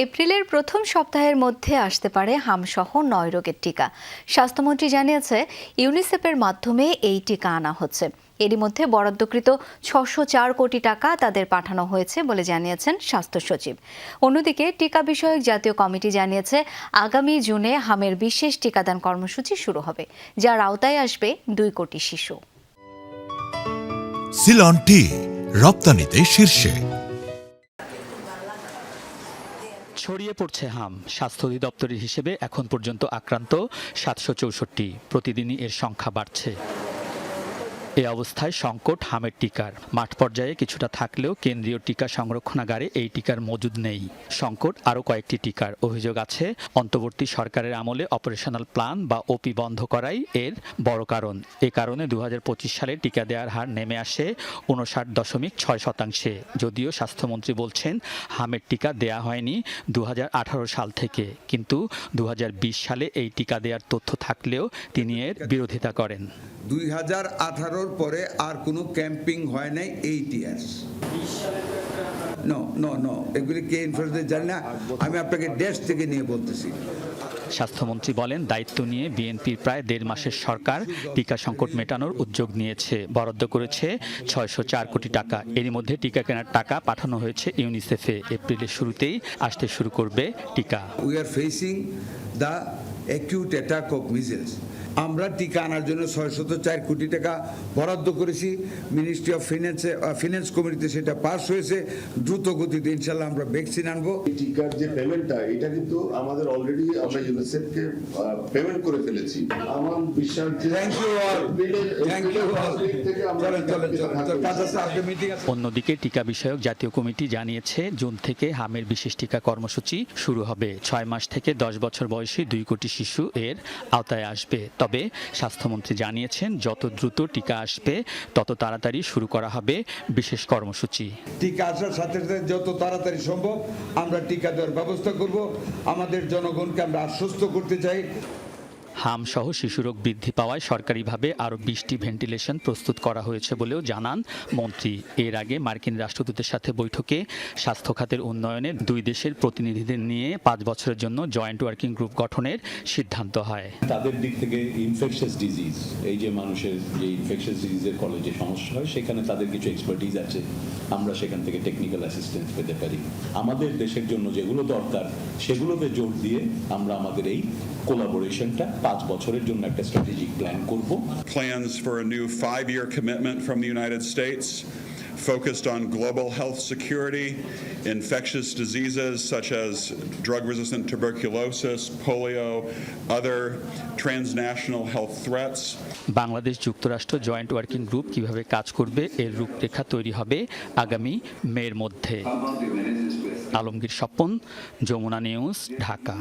এপ্রিলের প্রথম সপ্তাহের মধ্যে আসতে পারে হামসহ 9 রোগের টিকা। স্বাস্থ্যমন্ত্রী জানিয়েছে, ইউনিসেফের মাধ্যমে এই টিকা আনা হচ্ছে। এরই মধ্যে বরাদ্দকৃত 604 কোটি টাকা তাদের পাঠানো হয়েছে বলে জানিয়েছেন স্বাস্থ্য সচিব। অন্যদিকে টিকা বিষয়ক জাতীয় কমিটি জানিয়েছে, আগামী জুনে হামের বিশেষ টিকাদান কর্মসূচি শুরু হবে, যার আওতায় আসবে 2 কোটি শিশু। সিলন টি রপ্তানিতে শীর্ষে। ছড়িয়ে পড়ছে হাম। স্বাস্থ্য অধিদপ্তরের হিসেবে এখন পর্যন্ত আক্রান্ত 764। প্রতিদিনই এর সংখ্যা বাড়ছে। এ অবস্থায় সংকট হামের টিকার। মাঠ পর্যায়ে কিছুটা থাকলেও কেন্দ্রীয় টিকা সংরক্ষণাগারে এই টিকার মজুদ নেই। সংকট আরও কয়েকটি টিকার। অভিযোগ আছে, অন্তর্বর্তী সরকারের আমলে অপারেশনাল প্ল্যান বা ওপি বন্ধ করাই এর বড় কারণ। এ কারণে 2025 সালে টিকা দেওয়ার হার নেমে আসে 59.6%। যদিও স্বাস্থ্যমন্ত্রী বলছেন, হামের টিকা দেয়া হয়নি 2018 সাল থেকে, কিন্তু 2020 সালে এই টিকা দেওয়ার তথ্য থাকলেও তিনি এর বিরোধিতা করেন। 2018 পরে আর কোনো ক্যাম্পিং হয় নাই 8 ইয়ার্স। নো এগুলি কে ইনফ্লুয়েন্স জানি না, আমি আপনাকে দেশ থেকে নিয়ে বলতেছি। স্বাস্থ্যমন্ত্রী বলেন, দায়িত্ব নিয়ে বিএনপির প্রায় 1.5 মাসের সরকার টিকা সংকট মেটানোর উদ্যোগ নিয়েছে। বরাদ্দ করেছে 604 কোটি টাকা। এরই মধ্যে টিকা কেনার টাকা পাঠানো হয়েছে ইউনিসেফে। এপ্রিলের শুরুতেই আসতে শুরু করবে টিকা। We are facing the acute attack of measles. আমরা টিকা আনার জন্য 604 কোটি টাকা বরাদ্দ করেছি। মিনিস্ট্রি অফ ফিনান্স কমিটিতে সেটা পাস হয়েছে। দ্রুত গতিতে ইনশাল্লাহ আমরা ভ্যাকসিন আনবো। টিকার যে পেমেন্টটা, এটা কিন্তু আমাদের অলরেডি আমরা ইউনিসেফকে পেমেন্ট করে ফেলেছি। আমার বিশ্বাস। অন্যদিকে টিকা বিষয়ক জাতীয় কমিটি জানিয়েছে, জুন থেকে হামের বিশেষ টিকা কর্মসূচি শুরু হবে। 6 মাস থেকে 10 বছর বয়সী 2 কোটি শিশু এর আওতায় আসবে। তবে স্বাস্থ্যমন্ত্রী জানিয়েছেন, যত দ্রুত টিকা আসবে তত তাড়াতাড়ি শুরু করা হবে বিশেষ কর্মসূচি। টিকা আসার সাথে সাথে যত তাড়াতাড়ি সম্ভব আমরা টিকা দেওয়ার ব্যবস্থা করব। আমাদের জনগণকে আমরা আশ্বস্ত করতে চাই। হাম সহ শিশুরোগ বৃদ্ধি পাওয়ায় সরকারিভাবে আরও 20টি ভেন্টিলেশন প্রস্তুত করা হয়েছে বলেও জানান মন্ত্রী। এর আগে মার্কিন রাষ্ট্রদূতের সাথে বৈঠকে স্বাস্থ্য খাতের উন্নয়নে 2 দেশের প্রতিনিধিদের নিয়ে 5 বছরের জন্য জয়েন্ট ওয়ার্কিং গ্রুপ গঠনের সিদ্ধান্ত হয়। তাদের দিক থেকে ইনফেকশাস ডিজিজ, এই যে মানুষের যে ইনফেকশাস ডিজিজের ফলে যে সমস্যা হয়, সেখানে তাদের কিছু এক্সপার্টিজ আছে। আমরা সেখান থেকে টেকনিক্যাল অ্যাসিস্ট্যান্স পেতে পারি। আমাদের দেশের জন্য যেগুলো দরকার সেগুলোতে জোর দিয়ে আমরা আমাদের এই কোলাবোরেশনটা 5 বছরের জন্য একটা স্ট্র্যাটেজিক প্ল্যান করব। Plans for a new 5-year commitment from the United States focused on global health security, infectious diseases such as drug-resistant tuberculosis, polio, other transnational health threats. Bangladesh যুক্তরাষ্ট্র জয়েন্ট ওয়ার্কিং গ্রুপ কিভাবে কাজ করবে এর রূপরেখা তৈরি হবে আগামী মের মধ্যে। আলমগীর স্বপন, যমুনা নিউজ, ঢাকা।